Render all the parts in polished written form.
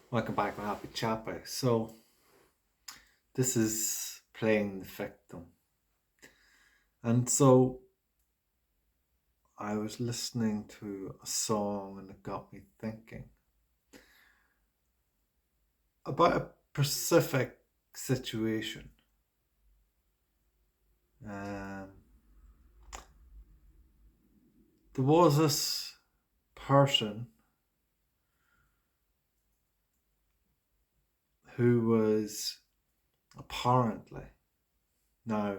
Welcome back, my happy chappy. So, this is playing the victim. And so, I was listening to a song and it got me thinking about a specific situation. There was this person who was apparently, now,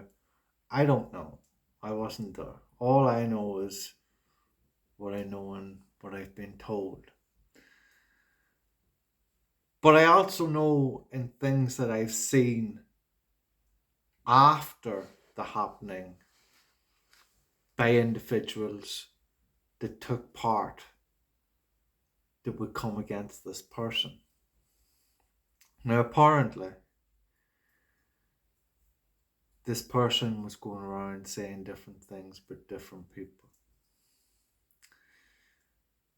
I don't know, I wasn't there. All I know is what I know and what I've been told. But I also know in things that I've seen after the happening by individuals that took part that would come against this person. Now, apparently, this person was going around saying different things about different people.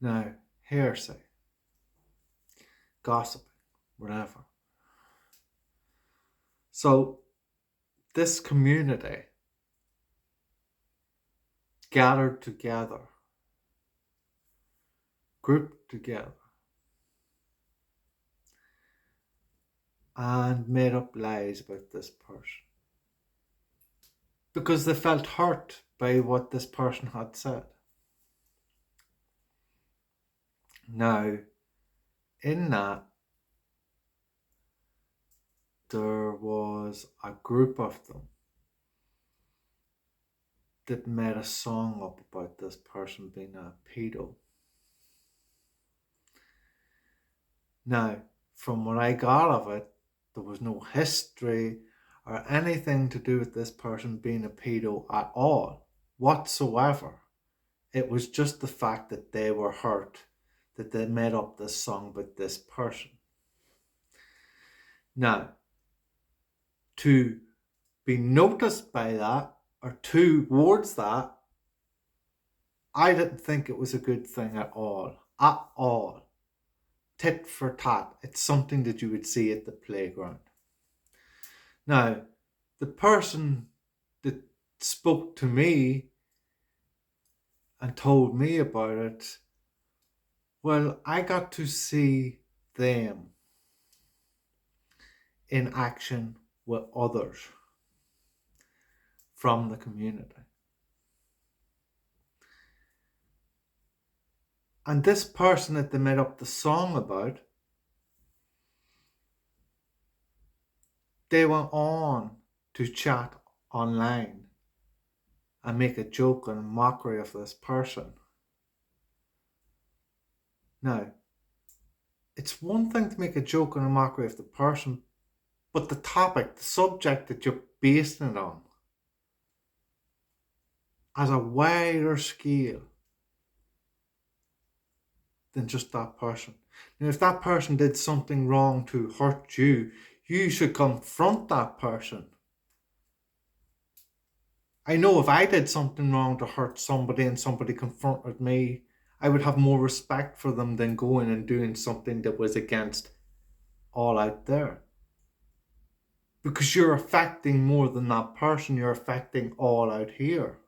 Now, hearsay, gossiping, whatever. So, this community gathered together, grouped together, and made up lies about this person. Because they felt hurt by what this person had said. Now, in that, there was a group of them that made a song up about this person being a pedo. Now, from what I got of it, there was no history or anything to do with this person being a pedo at all, whatsoever. It was just the fact that they were hurt that they made up this song about this person. Now, to be noticed by that or towards that, I didn't think it was a good thing at all. At all. Tit for tat. It's something that you would see at the playground. Now, the person that spoke to me and told me about it, well, I got to see them in action with others from the community. And this person that they made up the song about, they went on to chat online and make a joke and a mockery of this person. Now, it's one thing to make a joke and a mockery of the person, but the topic, the subject that you're basing it on, has a wider scale than just that person. Now, if that person did something wrong to hurt you, you should confront that person. I know if I did something wrong to hurt somebody and somebody confronted me, I would have more respect for them than going and doing something that was against all out there. Because you're affecting more than that person, you're affecting all out here.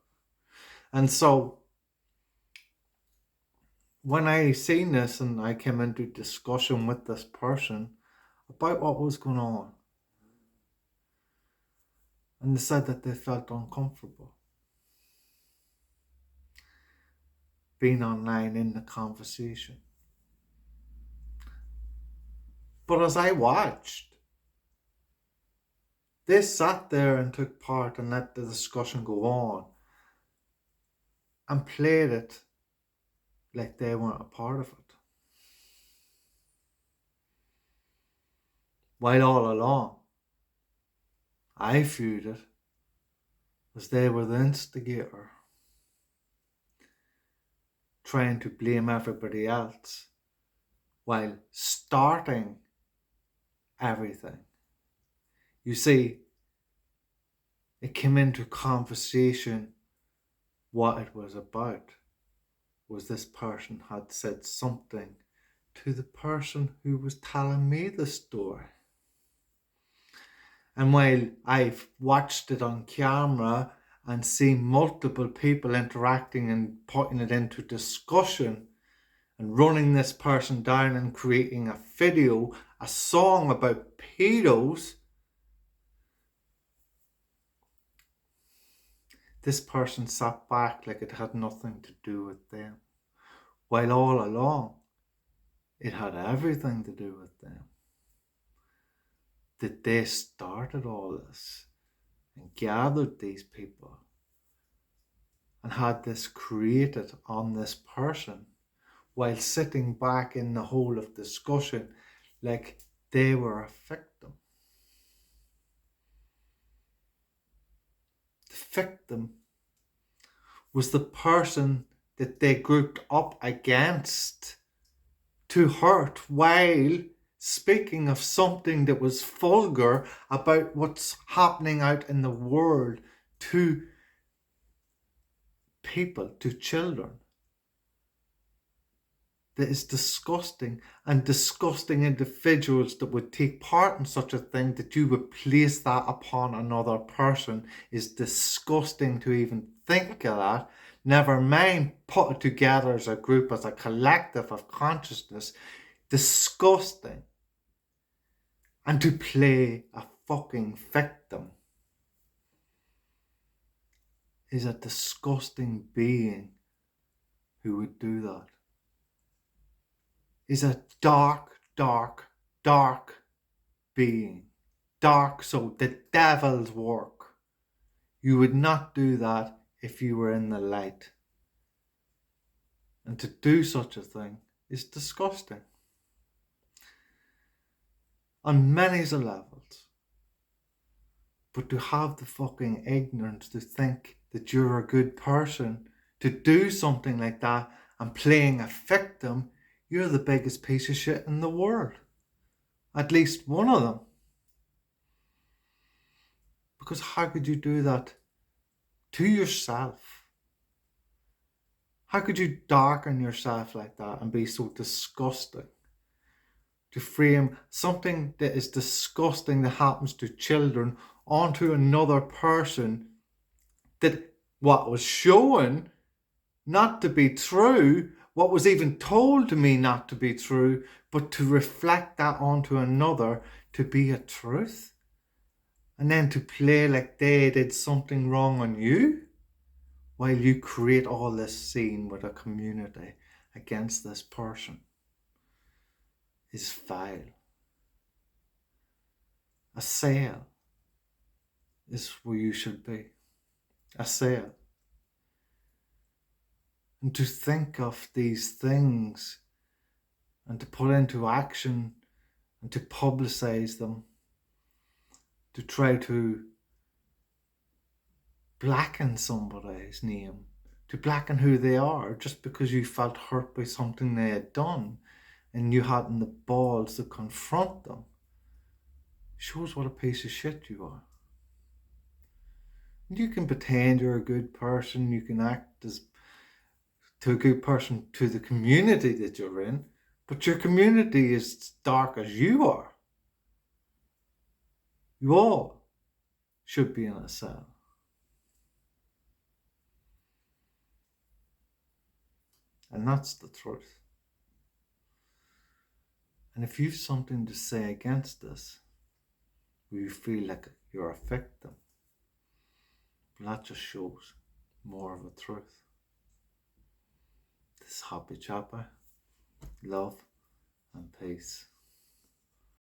And so when I seen this and I came into discussion with this person about what was going on, and they said that they felt uncomfortable being online in the conversation. But as I watched, they sat there and took part and let the discussion go on and played it like they weren't a part of it. While all along, I viewed it as they were the instigator, trying to blame everybody else while starting everything. You see, it came into conversation what it was about was this person had said something to the person who was telling me the story. And while I've watched it on camera and seen multiple people interacting and putting it into discussion and running this person down and creating a video, a song about pedos, this person sat back like it had nothing to do with them, while all along it had everything to do with them. That they started all this and gathered these people and had this created on this person while sitting back in the whole of discussion like they were a victim. The victim was the person that they grouped up against to hurt while speaking of something that was vulgar about what's happening out in the world to people, to children. That is disgusting, and disgusting individuals that would take part in such a thing, that you would place that upon another person, is disgusting to even think of that. Never mind put it together as a group, as a collective of consciousness. Disgusting. And to play a fucking victim is a disgusting being who would do that. Is a dark, dark, dark being. Dark, so the devil's work. You would not do that if you were in the light. And to do such a thing is disgusting. On many levels. But to have the fucking ignorance to think that you're a good person, to do something like that and playing a victim, you're the biggest piece of shit in the world. At least one of them. Because how could you do that to yourself? How could you darken yourself like that and be so disgusting? To frame something that is disgusting that happens to children onto another person, that what was shown not to be true, what was even told to me not to be true, but to reflect that onto another to be a truth, and then to play like they did something wrong on you, while you create all this scene with a community against this person, is vile. A sale is where you should be. A sale. And to think of these things and to put into action and to publicize them, to try to blacken somebody's name, to blacken who they are, just because you felt hurt by something they had done and you hadn't the balls to confront them, shows what a piece of shit you are. And you can pretend you're a good person, you can act as to a good person to the community that you're in, but your community is as dark as you are. You all should be in a cell. And that's the truth. And if you've something to say against this, where you feel like you're a victim, that just shows more of a truth. This is Happy Chapper. Love and peace.